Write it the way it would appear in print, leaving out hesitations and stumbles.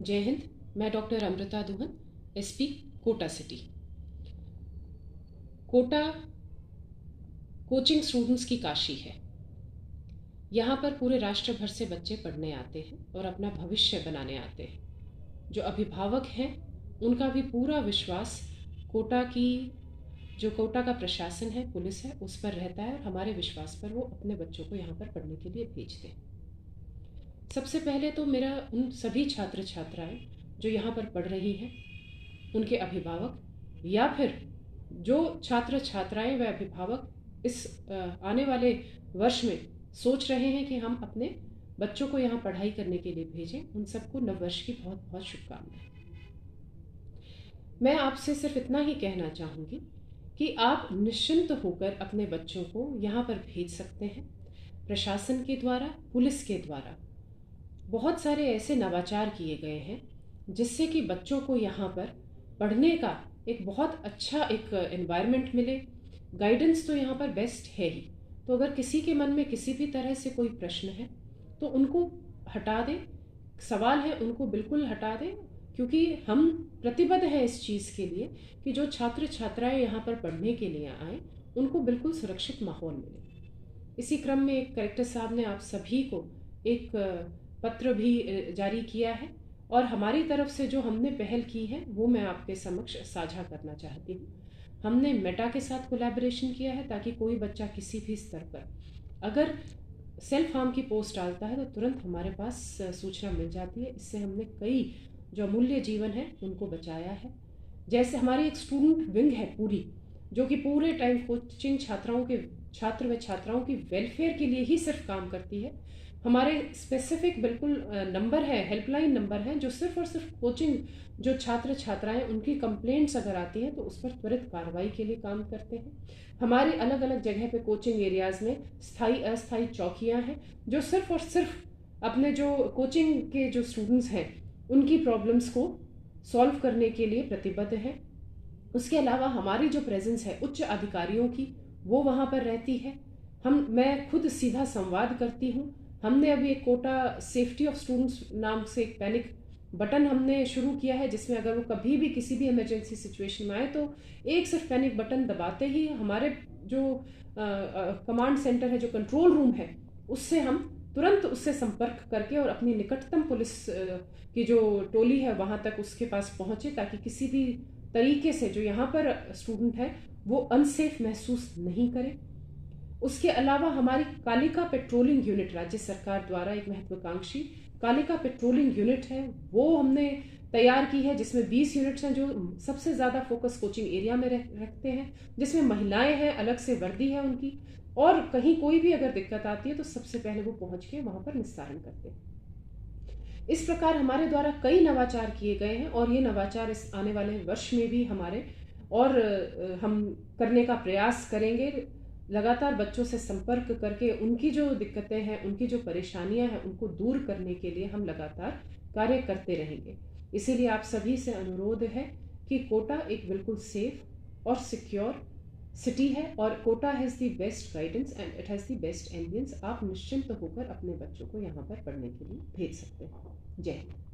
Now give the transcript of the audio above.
जय हिंद। मैं doctor Amrita Duhan, SP, Kota city. Kota coaching students की काशी है। यहाँ पर पूरे राष्ट्र भर से बच्चे पढ़ने आते हैं और अपना भविष्य बनाने आते हैं। जो अभिभावक हैं उनका भी पूरा विश्वास कोटा का प्रशासन है, पुलिस है, उस पर रहता है और हमारे विश्वास पर वो अपने बच्चों को यहाँ पर पढ़ने के लिए भेजते हैं। सबसे पहले तो मेरा उन सभी छात्र छात्राएं जो यहाँ पर पढ़ रही हैं, उनके अभिभावक या फिर जो छात्र छात्राएं व अभिभावक इस आने वाले वर्ष में सोच रहे हैं कि हम अपने बच्चों को यहाँ पढ़ाई करने के लिए भेजें, उन सबको नववर्ष की बहुत बहुत शुभकामनाएं। मैं आपसे सिर्फ इतना ही कहना चाहूँगी कि आप निश्चिंत होकर अपने बच्चों को यहाँ पर भेज सकते हैं। प्रशासन के द्वारा, पुलिस के द्वारा बहुत सारे ऐसे नवाचार किए गए हैं जिससे कि बच्चों को यहाँ पर पढ़ने का एक बहुत अच्छा एक एनवायरनमेंट मिले। गाइडेंस तो यहाँ पर बेस्ट है ही, तो अगर किसी के मन में किसी भी तरह से कोई प्रश्न है तो उनको हटा दें, सवाल है उनको बिल्कुल हटा दें, क्योंकि हम प्रतिबद्ध हैं इस चीज़ के लिए कि जो छात्र छात्राएं यहाँ पर पढ़ने के लिए आएँ उनको बिल्कुल सुरक्षित माहौल मिले। इसी क्रम में एक कलेक्टर साहब ने आप सभी को एक पत्र भी जारी किया है और हमारी तरफ से जो हमने पहल की है वो मैं आपके समक्ष साझा करना चाहती हूँ। हमने मेटा के साथ कोलैबोरेशन किया है ताकि कोई बच्चा किसी भी स्तर पर अगर सेल्फ हार्म की पोस्ट डालता है तो तुरंत हमारे पास सूचना मिल जाती है। इससे हमने कई जो अमूल्य जीवन है उनको बचाया है। जैसे हमारी एक स्टूडेंट विंग है पूरी, जो कि पूरे टाइम कोचिंग छात्र व छात्राओं की वेलफेयर के लिए ही सिर्फ काम करती है। हमारे स्पेसिफिक बिल्कुल नंबर है, हेल्पलाइन नंबर है, जो सिर्फ और सिर्फ कोचिंग जो छात्र छात्राएं उनकी कंप्लेंट्स अगर आती हैं तो उस पर त्वरित कार्रवाई के लिए काम करते हैं। हमारी अलग अलग जगह पे कोचिंग एरियाज़ में स्थायी अस्थायी चौकियां हैं जो सिर्फ और सिर्फ अपने जो कोचिंग के जो स्टूडेंट्स हैं उनकी प्रॉब्लम्स को सॉल्व करने के लिए प्रतिबद्ध हैं। उसके अलावा हमारी जो प्रेजेंस है उच्च अधिकारियों की, वो वहाँ पर रहती है। मैं खुद सीधा संवाद करती हूँ। हमने अभी एक कोटा सेफ्टी ऑफ स्टूडेंट्स नाम से एक पैनिक बटन हमने शुरू किया है, जिसमें अगर वो कभी भी किसी भी इमरजेंसी सिचुएशन में आए तो एक सिर्फ पैनिक बटन दबाते ही हमारे जो कमांड सेंटर है, जो कंट्रोल रूम है, उससे हम तुरंत उससे संपर्क करके और अपनी निकटतम पुलिस की जो टोली है वहाँ तक उसके पास पहुँचे, ताकि किसी भी तरीके से जो यहाँ पर स्टूडेंट है वो अनसेफ महसूस नहीं करे। उसके अलावा हमारी कालिका पेट्रोलिंग यूनिट, राज्य सरकार द्वारा एक महत्वाकांक्षी कालिका पेट्रोलिंग यूनिट है, वो हमने तैयार की है, जिसमें 20 यूनिट्स हैं जो सबसे ज़्यादा फोकस कोचिंग एरिया में रखते हैं, जिसमें महिलाएं हैं, अलग से वर्दी है उनकी, और कहीं कोई भी अगर दिक्कत आती है तो सबसे पहले वो पहुंच के वहाँ पर निस्तारण करते हैं। इस प्रकार हमारे द्वारा कई नवाचार किए गए हैं और ये नवाचार इस आने वाले वर्ष में भी हमारे और हम करने का प्रयास करेंगे। लगातार बच्चों से संपर्क करके उनकी जो दिक्कतें हैं, उनकी जो परेशानियां हैं, उनको दूर करने के लिए हम लगातार कार्य करते रहेंगे। इसीलिए आप सभी से अनुरोध है कि कोटा एक बिल्कुल सेफ और सिक्योर सिटी है और Kota has the best guidance and it has the best ambience. आप निश्चिंत होकर अपने बच्चों को यहाँ पर पढ़ने के लिए भेज सकते हैं। जय हिंद।